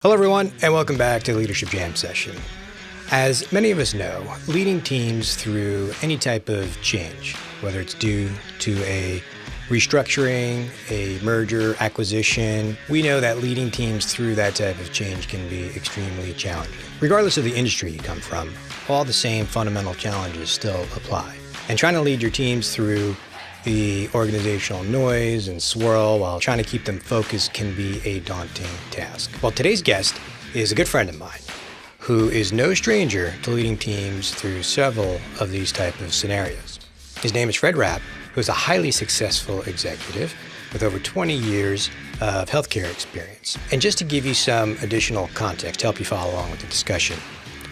Hello, everyone, and welcome back to the Leadership Jam session. As many of us know, leading teams through any type of change, whether it's due to a restructuring, a merger, acquisition, we know that leading teams through that type of change can be extremely challenging. Regardless of the industry you come from, all the same fundamental challenges still apply. And trying to lead your teams through the organizational noise and swirl while trying to keep them focused can be a daunting task. Well, today's guest is a good friend of mine who is no stranger to leading teams through several of these type of scenarios. His name is Fred Rapp, who is a highly successful executive with over 20 years of healthcare experience. And just to give you some additional context to help you follow along with the discussion,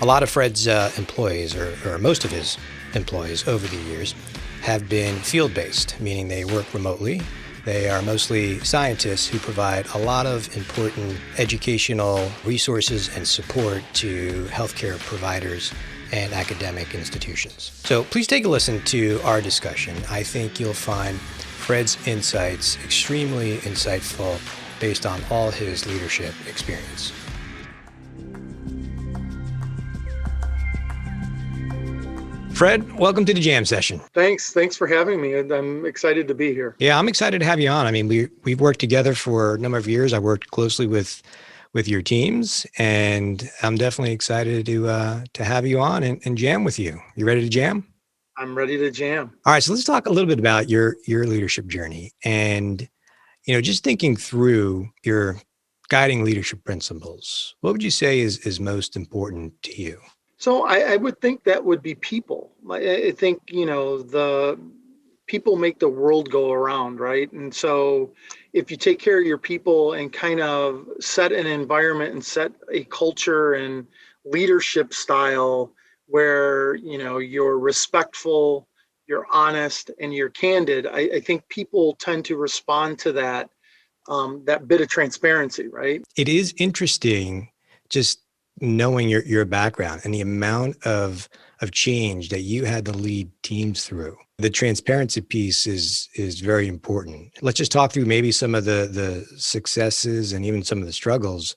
a lot of Fred's employees, or most of his employees over the years, have been field-based, meaning they work remotely. They are mostly scientists who provide a lot of important educational resources and support to healthcare providers and academic institutions. So please take a listen to our discussion. I think you'll find Fred's insights extremely insightful based on all his leadership experience. Fred, welcome to the Jam session. Thanks for having me. I'm excited to be here. Yeah, I'm excited to have you on. I mean, we've worked together for a number of years. I worked closely with your teams, and I'm definitely excited to have you on and jam with you. You ready to jam? I'm ready to jam. All right, so let's talk a little bit about your leadership journey, and just thinking through your guiding leadership principles. What would you say is most important to you? So I would think that would be people. I think, the people make the world go around, right? And so if you take care of your people and kind of set an environment and set a culture and leadership style where, you're respectful, you're honest, and you're candid, I think people tend to respond to that, that bit of transparency, right? It is interesting just knowing your background and the amount of change that you had to lead teams through. The transparency piece is very important. Let's just talk through maybe some of the successes and even some of the struggles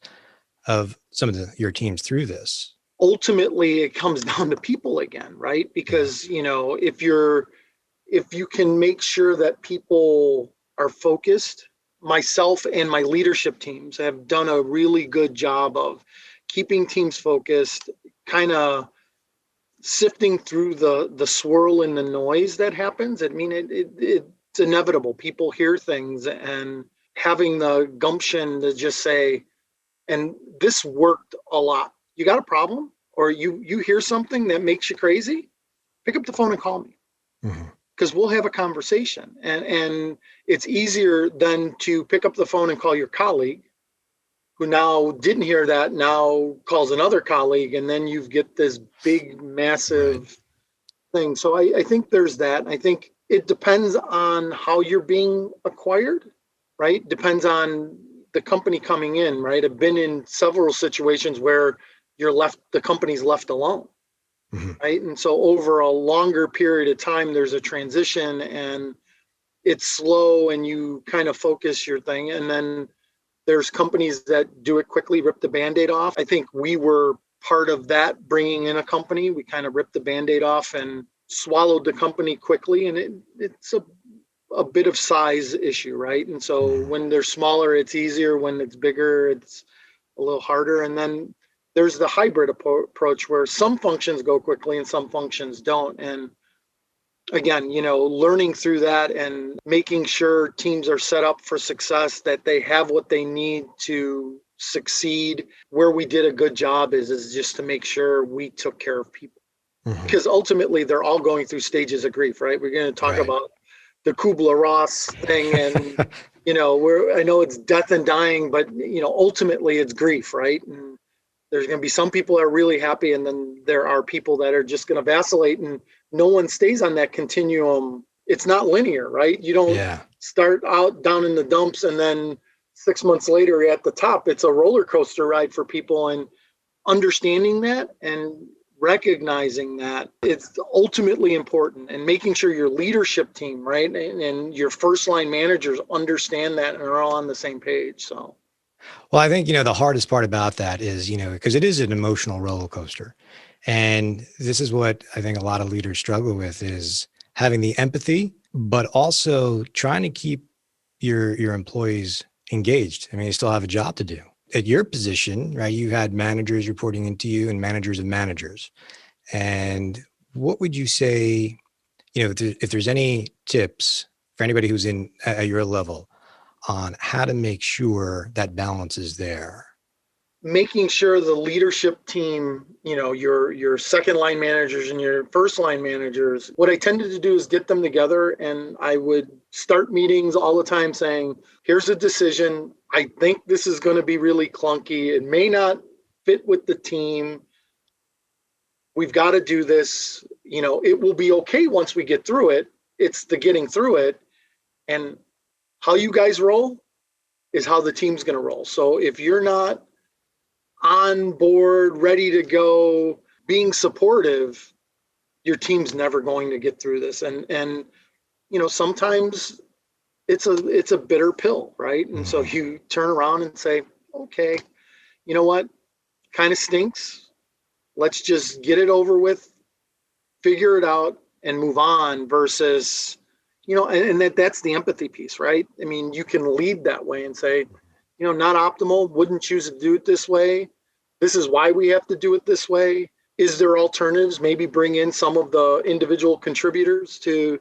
of some of your teams through this. Ultimately, it comes down to people again, right? Because, if you can make sure that people are focused, myself and my leadership teams have done a really good job of keeping teams focused, kind of sifting through the swirl and the noise that happens. I mean, it's inevitable. People hear things, and having the gumption to just say, and this worked a lot. You got a problem, or you hear something that makes you crazy, pick up the phone and call me. Because we'll have a conversation. And it's easier than to pick up the phone and call your colleague, who now didn't hear that, now calls another colleague, and then you get this big, massive thing. So I think there's that. I think it depends on how you're being acquired, right? Depends on the company coming in, right? I've been in several situations where the company's left alone, right? And so over a longer period of time, there's a transition, and it's slow, and you kind of focus your thing, and then there's companies that do it quickly, rip the Band-Aid off. I think we were part of that, bringing in a company. We kind of ripped the Band-Aid off and swallowed the company quickly. And it's a bit of size issue, right? And so when they're smaller, it's easier. When it's bigger, it's a little harder. And then there's the hybrid approach where some functions go quickly and some functions don't. And again, learning through that and making sure teams are set up for success, that they have what they need to succeed. Where we did a good job is just to make sure we took care of people. Because ultimately they're all going through stages of grief, right? We're going to talk about the Kubler-Ross thing, and I know it's death and dying, but ultimately it's grief, right? And there's going to be some people that are really happy, and then there are people that are just going to vacillate, and no one stays on that continuum. It's not linear, right? You don't start out down in the dumps and then 6 months later you're at the top. It's a roller coaster ride for people, and understanding that and recognizing that it's ultimately important, and making sure your leadership team, right, and your first line managers understand that and are all on the same page. So Well, I think, the hardest part about that is, because it is an emotional roller coaster. And this is what I think a lot of leaders struggle with is having the empathy, but also trying to keep your employees engaged. I mean, you still have a job to do. At your position, right? You had managers reporting into you and managers of managers. And what would you say, if there's any tips for anybody who's at your level on how to make sure that balance is there? Making sure the leadership team, your second line managers and your first line managers, what I tended to do is get them together, and I would start meetings all the time saying, here's a decision. I think this is going to be really clunky. It may not fit with the team. We've got to do this. It will be okay once we get through it. It's the getting through it. And how you guys roll is how the team's going to roll. So if you're not on board, ready to go, being supportive, your team's never going to get through this. And sometimes it's a bitter pill, right? And so you turn around and say, okay, you know what? Kind of stinks. Let's just get it over with, figure it out, and move on versus, and that's the empathy piece, right? I mean, you can lead that way and say, not optimal, wouldn't choose to do it this way. This is why we have to do it this way. Is there alternatives? Maybe bring in some of the individual contributors to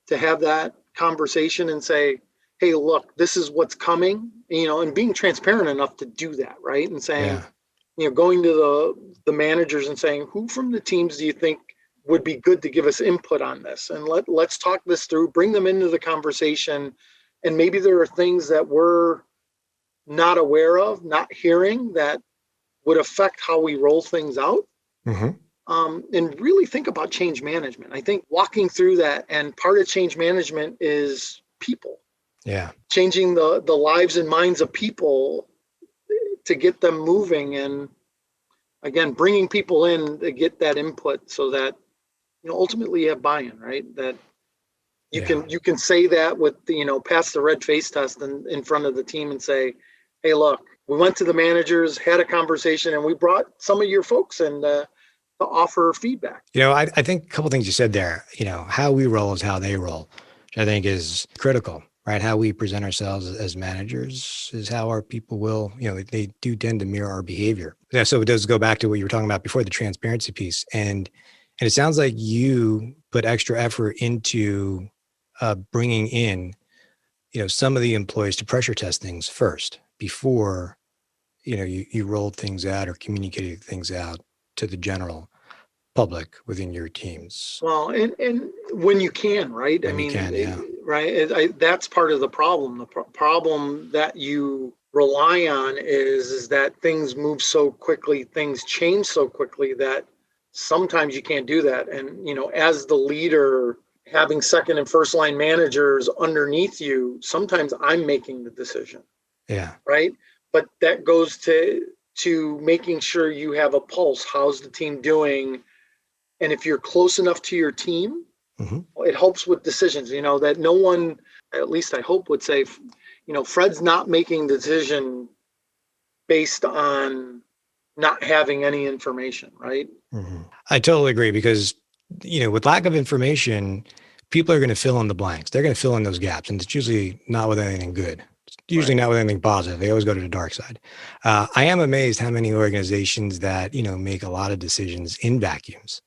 have that conversation and say, hey, look, this is what's coming, and being transparent enough to do that, right? And saying, going to the managers and saying, who from the teams do you think would be good to give us input on this? And let's talk this through, bring them into the conversation. And maybe there are things that we're not aware of, not hearing, that would affect how we roll things out. Mm-hmm. And really think about change management. I think walking through that, and part of change management is people. Yeah. Changing the lives and minds of people to get them moving, and again, bringing people in to get that input so that, ultimately you have buy-in, right? That you can say that with pass the red face test in front of the team and say, hey, look, we went to the managers, had a conversation, and we brought some of your folks in to offer feedback. I think a couple things you said there, how we roll is how they roll, which I think is critical, right? How we present ourselves as managers is how our people will, they do tend to mirror our behavior. Yeah, so it does go back to what you were talking about before, the transparency piece. And it sounds like you put extra effort into bringing in, some of the employees to pressure test things first before, you rolled things out or communicated things out to the general public within your teams. Well, and when you can, right? When you can, yeah. Right. That's part of the problem. The problem that you rely on is that things move so quickly, things change so quickly that sometimes you can't do that. And, as the leader, having second and first line managers underneath you, sometimes I'm making the decision. Yeah. Right. But that goes to making sure you have a pulse. How's the team doing? And if you're close enough to your team, it helps with decisions, that no one, at least I hope, would say, Fred's not making the decision based on not having any information, right? I totally agree because, with lack of information, people are going to fill in the blanks. They're going to fill in those gaps. And it's usually not with anything good. It's usually not with anything positive. They always go to the dark side. I am amazed how many organizations that, make a lot of decisions in vacuums.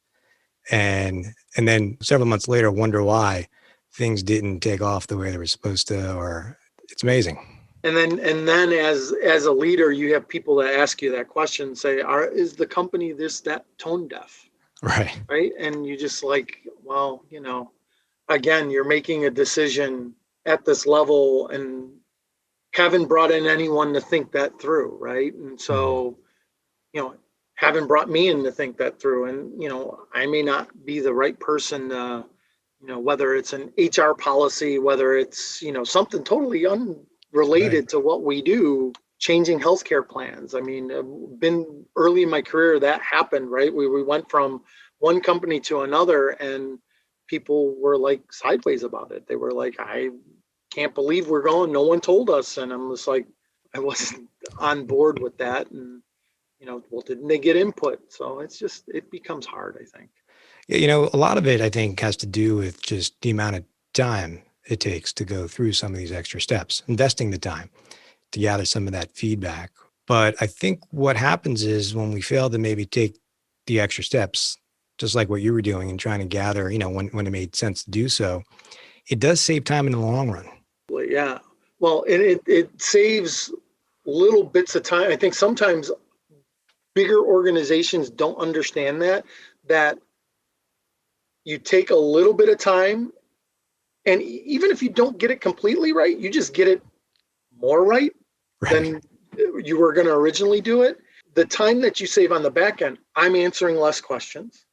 And then several months later, wonder why things didn't take off the way they were supposed to, or it's amazing. And then as a leader, you have people that ask you that question, say, is the company that tone deaf? Right. Right. And you just like, well, again, you're making a decision at this level and haven't brought in anyone to think that through. Right. And so, haven't brought me in to think that through. And, I may not be the right person, whether it's an HR policy, whether it's, something totally unrelated to what we do, changing healthcare plans. I mean, been early in my career that happened, right? We went from one company to another and people were like sideways about it. They were like, I can't believe we're going, no one told us. And I'm just like, on board with that. And, well, didn't they get input? So it becomes hard, I think. Yeah, a lot of it, I think, has to do with just the amount of time it takes to go through some of these extra steps, investing the time to gather some of that feedback. But I think what happens is when we fail to maybe take the extra steps, just like what you were doing and trying to gather, when it made sense to do so, it does save time in the long run. Well, yeah. Well, and it saves little bits of time. I think sometimes bigger organizations don't understand that you take a little bit of time, and even if you don't get it completely right, you just get it more right than you were going to originally do it. The time that you save on the back end, I'm answering less questions.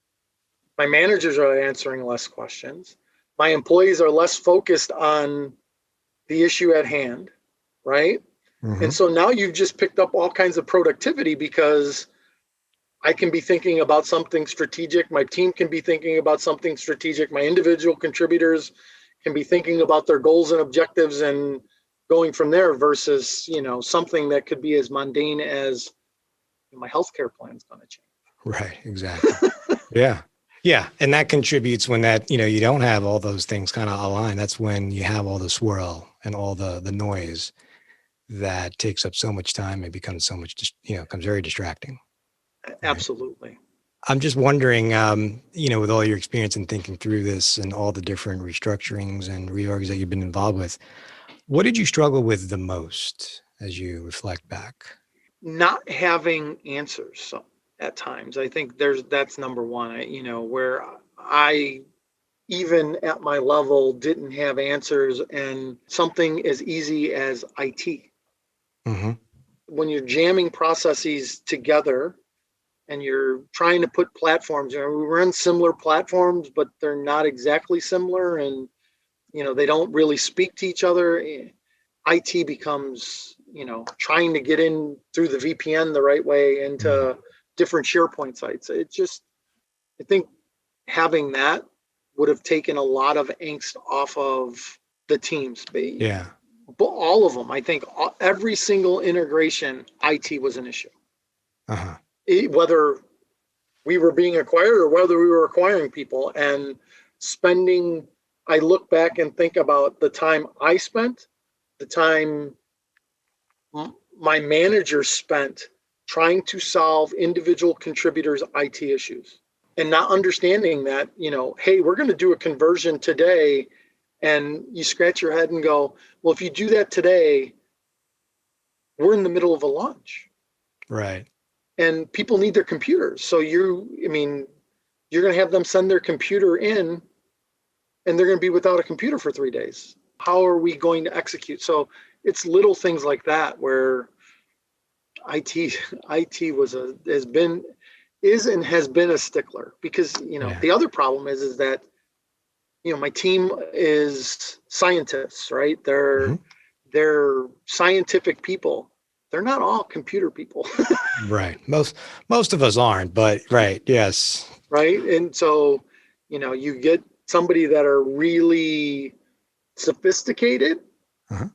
My managers are answering less questions. My employees are less focused on the issue at hand, right? Mm-hmm. And so now you've just picked up all kinds of productivity because I can be thinking about something strategic. My team can be thinking about something strategic. My individual contributors can be thinking about their goals and objectives and going from there versus, something that could be as mundane as my healthcare plan is going to change. Right. Exactly. Yeah. Yeah. And that contributes when that, you don't have all those things kind of aligned. That's when you have all the swirl and all the noise that takes up so much time. It becomes so much, becomes very distracting. Right? Absolutely. I'm just wondering, with all your experience in thinking through this and all the different restructurings and reorgs that you've been involved with, what did you struggle with the most as you reflect back? Not having answers. So at times, I think that's number one. Where I even at my level didn't have answers, and something as easy as IT. Mm-hmm. When you're jamming processes together and you're trying to put platforms, we run similar platforms, but they're not exactly similar, and they don't really speak to each other. IT becomes, trying to get in through the VPN the right way into different SharePoint sites. I think having that would have taken a lot of angst off of the teams. Yeah. But all of them, I think every single integration, IT was an issue. Uh-huh. Whether we were being acquired or whether we were acquiring people, and I look back and think about the time I spent, the time my manager spent trying to solve individual contributors' IT issues and not understanding that, hey, we're going to do a conversion today. And you scratch your head and go, well, if you do that today, we're in the middle of a launch. Right. And people need their computers. So you're going to have them send their computer in and they're going to be without a computer for 3 days. How are we going to execute? So it's little things like that where IT has been a stickler because, the other problem is that, my team is scientists, right? They're scientific people. They're not all computer people. Right. Most of us aren't, but right. Yes. Right. And so, you get somebody that are really sophisticated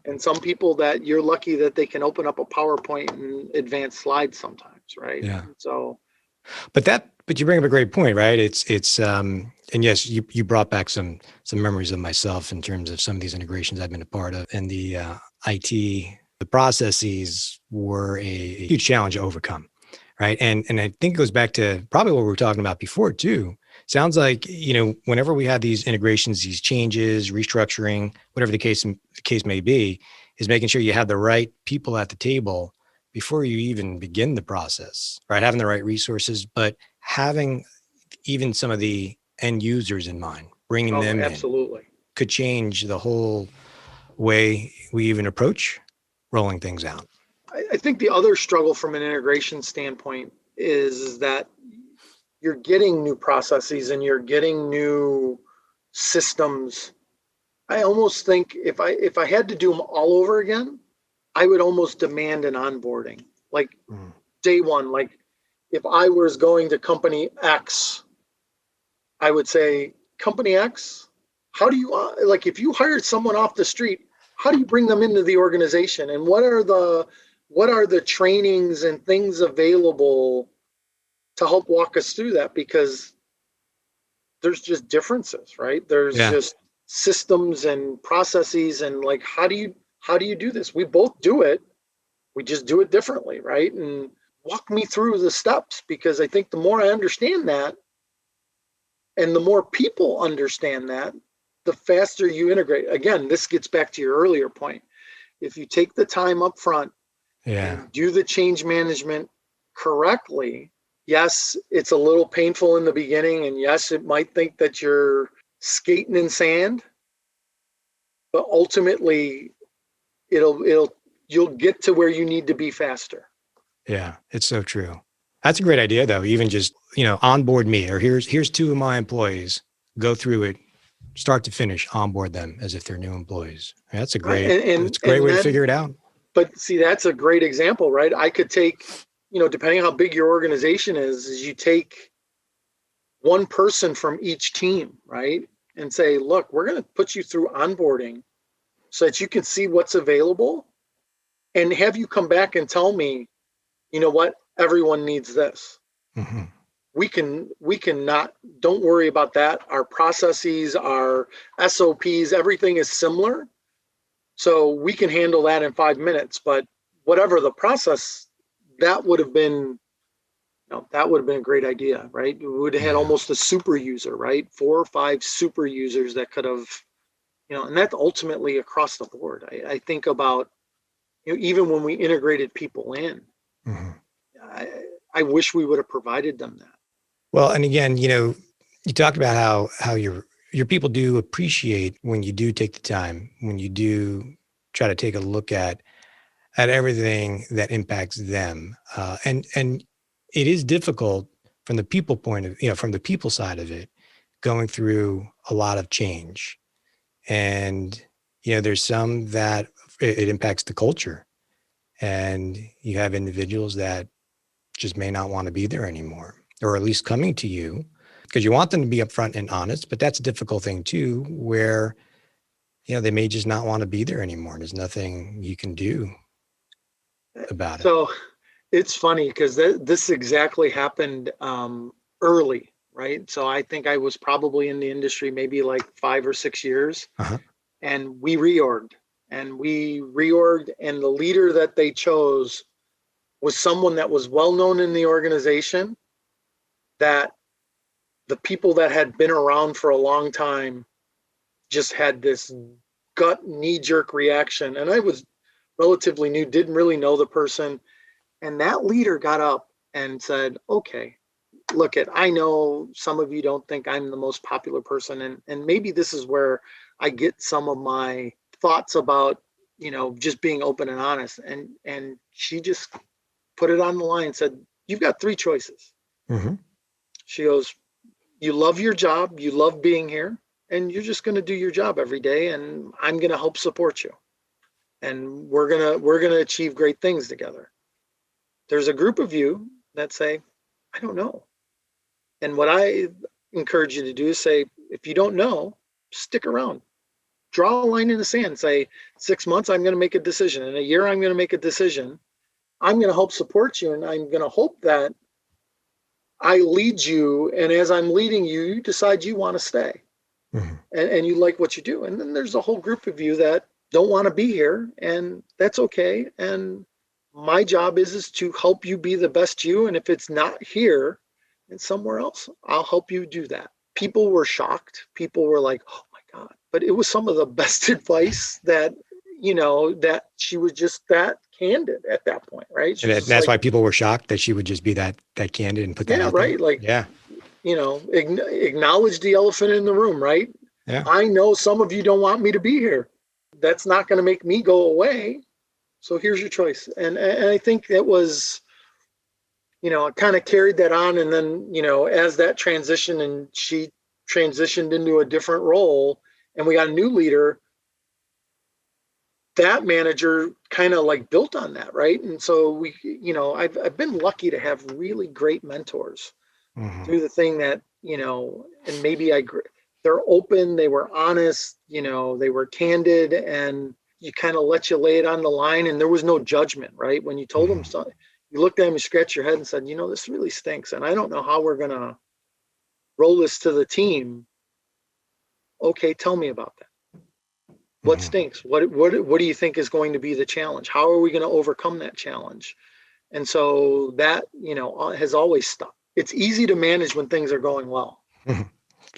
and some people that you're lucky that they can open up a PowerPoint and advance slides sometimes. Right. Yeah. So, but you bring up a great point, right? And yes, you brought back some memories of myself in terms of some of these integrations I've been a part of, and the IT, the processes were a huge challenge to overcome, right? And I think it goes back to probably what we were talking about before too. Sounds like, whenever we have these integrations, these changes, restructuring, whatever the case may be, is making sure you have the right people at the table before you even begin the process, right? Having the right resources, but having even some of the end users in mind, bringing them absolutely in could change the whole way we even approach rolling things out. I think the other struggle from an integration standpoint is that you're getting new processes and you're getting new systems. I almost think if I had to do them all over again, I would almost demand an onboarding, like day one. Like if I was going to company X, I would say, company X, how do you, if you hired someone off the street, how do you bring them into the organization? And what are the what are the trainings and things available to help walk us through that? Because there's just differences, right? There's Yeah. just systems and processes, and like, how do you do this? We both do it. We just do it differently, right? And walk me through the steps, because I think the more I understand that, and the more people understand that, the faster you integrate. Again, this gets back to your earlier point. If you take the time up front Yeah. and do the change management correctly, yes, it's a little painful in the beginning, and yes, it might think that you're skating in sand, but ultimately you'll get to where you need to be faster. Yeah. It's so true. That's a great idea though. Even just, onboard me, or here's two of my employees, go through it, start to finish, onboard them as if they're new employees. That's a Right. great, it's a great way to figure it out. But see, that's a great example, right? I could take, depending on how big your organization is you take one person from each team, right? And say, look, we're going to put you through onboarding so that you can see what's available, and have you come back and tell me, you know what, everyone needs this. Mm-hmm. We can not, don't worry about that. Our processes, our SOPs, everything is similar. So we can handle that in 5 minutes, but whatever the process, that would have been, that would have been a great idea, right? We would have had almost a super user, right? 4 or 5 super users that could have, and that's ultimately across the board. I think about, even when we integrated people in, I wish we would have provided them that. Well, and again, you talked about how your people do appreciate when you do take the time, when you do try to take a look at everything that impacts them, and it is difficult from the people point of from the people side of it, going through a lot of change, and there's some that it impacts the culture, and you have individuals that just may not want to be there anymore, or at least coming to you because you want them to be upfront and honest. But that's a difficult thing too, where they may just not want to be there anymore. There's nothing you can do about it. So it's funny because this exactly happened early, right? So I think I was probably in the industry maybe like 5 or 6 years, and we reorged, and the leader that they chose was someone that was well known in the organization, that the people that had been around for a long time just had this gut knee-jerk reaction. And I was relatively new, didn't really know the person. And that leader got up and said, okay, look, I know some of you don't think I'm the most popular person. And maybe this is where I get some of my thoughts about, just being open and honest. And she just put it on the line and said, you've got 3 choices. She goes, you love your job, you love being here, and you're just going to do your job every day, and I'm going to help support you, and we're going to achieve great things together. There's a group of you that say, I don't know. And what I encourage you to do is say, if you don't know, stick around. Draw a line in the sand. Say, 6 months, I'm going to make a decision. In a year, I'm going to make a decision. I'm going to help support you, and I'm going to hope that I lead you, and as I'm leading you, you decide you want to stay, and you like what you do. And then there's a whole group of you that don't want to be here, and that's okay. And my job is to help you be the best you, and if it's not here and somewhere else, I'll help you do that. People were shocked. People were like, oh my God. But it was some of the best advice that she was just that candid at that point, right? And that's why people were shocked that she would just be that candid and put that out right. there. Like, acknowledge the elephant in the room, right? Yeah. I know some of you don't want me to be here. That's not going to make me go away. So here's your choice. And I think it was, I kind of carried that on. And then, as that transition, and she transitioned into a different role, and we got a new leader, that manager kind of like built on that, right? And so we, I've been lucky to have really great mentors through the thing that, and maybe they're open, they were honest, they were candid, and you kind of let you lay it on the line, and there was no judgment, right? When you told them something, you looked at them, you scratched your head and said, this really stinks. And I don't know how we're going to roll this to the team. Okay, tell me about that. What stinks? What do you think is going to be the challenge? How are we going to overcome that challenge? And so that, has always stuck. It's easy to manage when things are going well.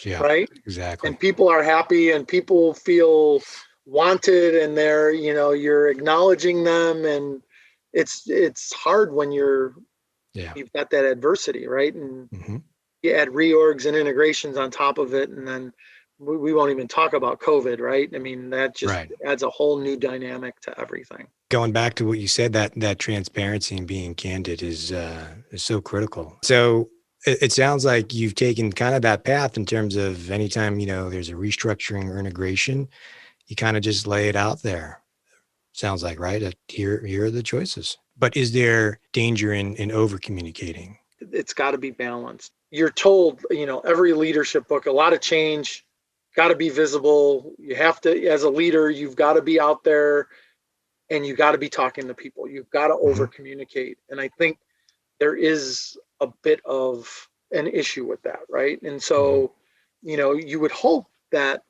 Yeah, right? Exactly. And people are happy and people feel wanted, and they're, you're acknowledging them, and it's hard when you've got that adversity, right? And you add reorgs and integrations on top of it, and then we won't even talk about COVID, right? I mean, that just adds a whole new dynamic to everything. Going back to what you said, that transparency and being candid is so critical. So it sounds like you've taken kind of that path in terms of anytime, there's a restructuring or integration, you kind of just lay it out there. Sounds like, right? Here are the choices. But is there danger in over communicating? It's got to be balanced. You're told, every leadership book, a lot of change, got to be visible. You have to, as a leader, you've got to be out there and you got to be talking to people. You've got to over communicate. And I think there is a bit of an issue with that, right? And so, you would hope that,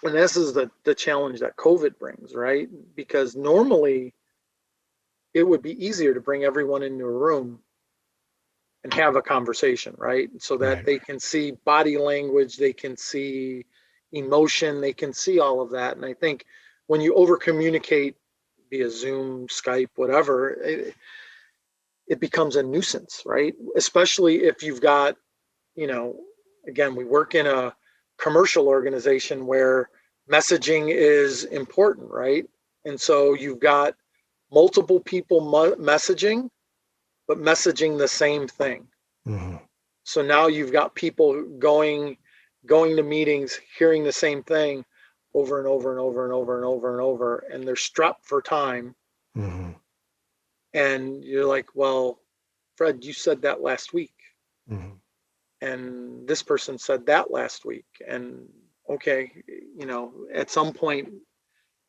and this is the challenge that COVID brings, right? Because normally it would be easier to bring everyone into a room and have a conversation, right? So that they can see body language, they can see emotion, they can see all of that. And I think when you over communicate via Zoom, Skype, whatever, it becomes a nuisance, right? Especially if you've got, again, we work in a commercial organization where messaging is important, right? And so you've got multiple people messaging, but messaging the same thing. So now you've got people going to meetings, hearing the same thing over and over and over and over and over and over, and they're strapped for time. And you're like, well, Fred, you said that last week. And this person said that last week. And okay, at some point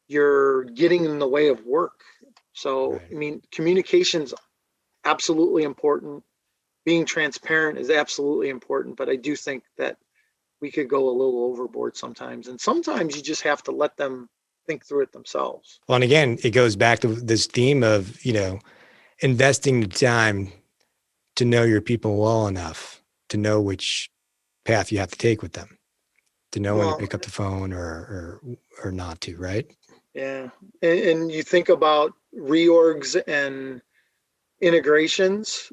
you're getting in the way of work. So, I mean, communication's absolutely important. Being transparent is absolutely important, but I do think that we could go a little overboard sometimes. And sometimes you just have to let them think through it themselves. Well, and again, it goes back to this theme of, investing the time to know your people well enough to know which path you have to take with them, to know when to pick up the phone or not to, right? Yeah. And you think about reorgs and integrations,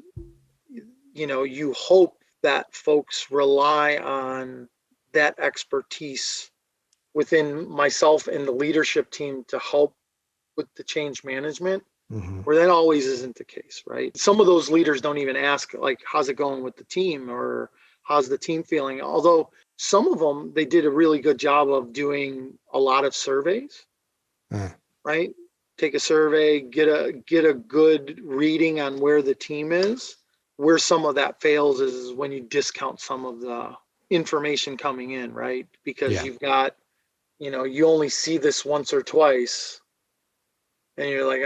you hope that folks rely on that expertise within myself and the leadership team to help with the change management, where that always isn't the case, right? Some of those leaders don't even ask, like, how's it going with the team, or how's the team feeling? Although some of them, they did a really good job of doing a lot of surveys, right? Take a survey, get a good reading on where the team is. Where some of that fails is when you discount some of the information coming in, right? Because you've got, you only see this once or twice, and you're like,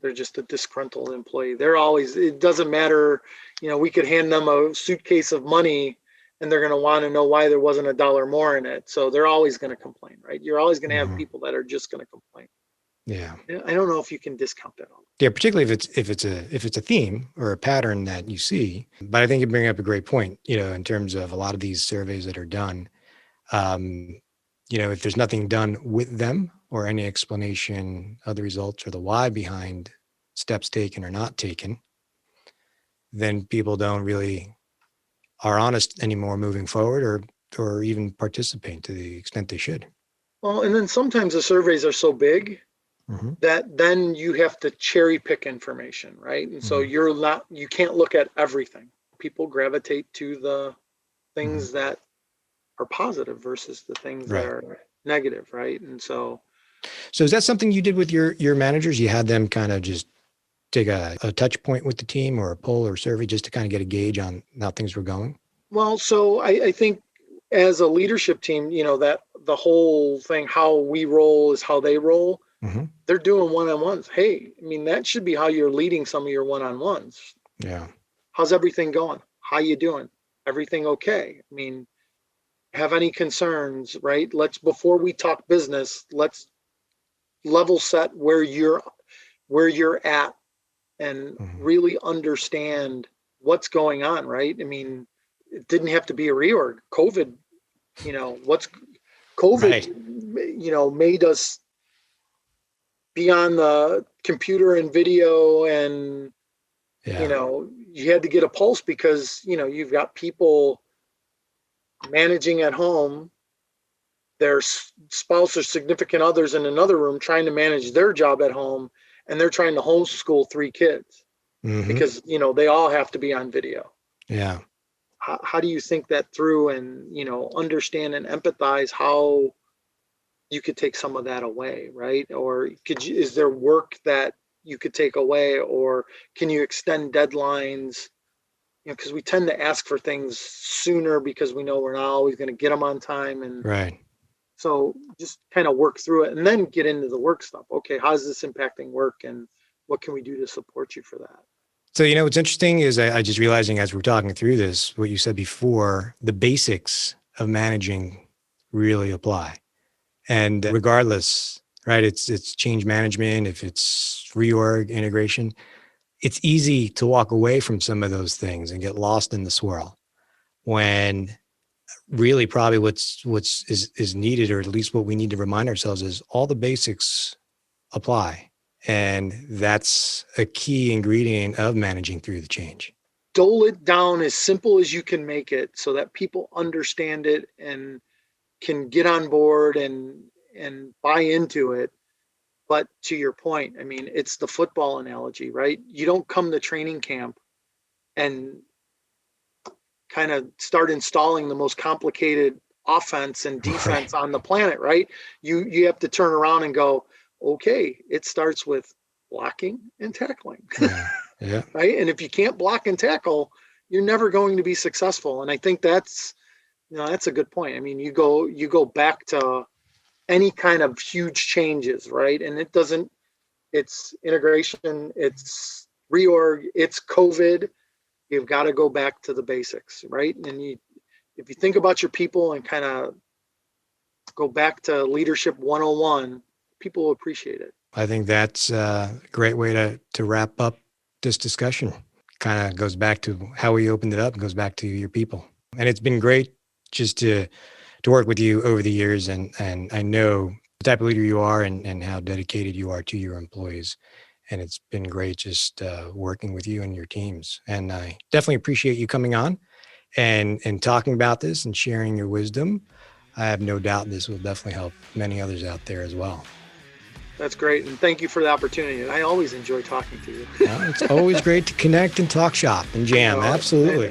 they're just a disgruntled employee. They're always, it doesn't matter, we could hand them a suitcase of money and they're going to want to know why there wasn't $1 more in it. So they're always going to complain, right? You're always going to have people that are just going to complain. Yeah. I don't know if you can discount that all. Yeah, particularly if it's a theme or a pattern that you see. But I think you bring up a great point, in terms of a lot of these surveys that are done. If there's nothing done with them or any explanation of the results or the why behind steps taken or not taken, then people don't really are honest anymore moving forward or even participate to the extent they should. Well, and then sometimes the surveys are so big that then you have to cherry pick information, right? And so you can't look at everything. People gravitate to the things that are positive versus the things that are negative, right? And so is that something you did with your managers? You had them kind of just take a touch point with the team or a poll or survey just to kind of get a gauge on how things were going? Well, so I think as a leadership team, that the whole thing, how we roll is how they roll. They're doing one-on-ones. Hey, I mean, that should be how you're leading some of your one-on-ones. Yeah. How's everything going? How you doing? Everything okay? I mean, have any concerns, right? Before we talk business, let's level set where you're at and really understand what's going on, right? I mean, it didn't have to be a reorg. COVID, Right. made us be on the computer and video, and Yeah. you had to get a pulse because you've got people managing at home, their spouse or significant others in another room trying to manage their job at home, and they're trying to homeschool 3 kids because they all have to be on video. Yeah. How do you think that through and understand and empathize how you could take some of that away, right? Or is there work that you could take away, or can you extend deadlines? Because we tend to ask for things sooner because we know we're not always going to get them on time, and Right. so just kind of work through it and then get into the work stuff. Okay, how's this impacting work, and what can we do to support you for that? So, what's interesting is I just realizing as we're talking through this, what you said before, the basics of managing really apply. And regardless, right, it's change management, if it's reorg, integration, it's easy to walk away from some of those things and get lost in the swirl when really probably what's needed, or at least what we need to remind ourselves, is all the basics apply. And that's a key ingredient of managing through the change. Dole it down as simple as you can make it so that people understand it and can get on board and buy into it. But to your point, I mean, it's the football analogy, right? You don't come to training camp and kind of start installing the most complicated offense and defense on the planet, right? You have to turn around and go, okay, it starts with blocking and tackling. Yeah. Right? And if you can't block and tackle, you're never going to be successful. And I think that's a good point. I mean, you go back to any kind of huge changes, right? And it's integration, it's reorg, it's COVID. You've got to go back to the basics, right? And if you think about your people and kind of go back to leadership 101, people will appreciate it. I think that's a great way to wrap up this discussion. Kind of goes back to how we opened it up and goes back to your people. And it's been great just to work with you over the years. And I know the type of leader you are and how dedicated you are to your employees. And it's been great just working with you and your teams. And I definitely appreciate you coming on and talking about this and sharing your wisdom. I have no doubt this will definitely help many others out there as well. That's great. And thank you for the opportunity. I always enjoy talking to you. Well, it's always great to connect and talk shop and jam. Absolutely.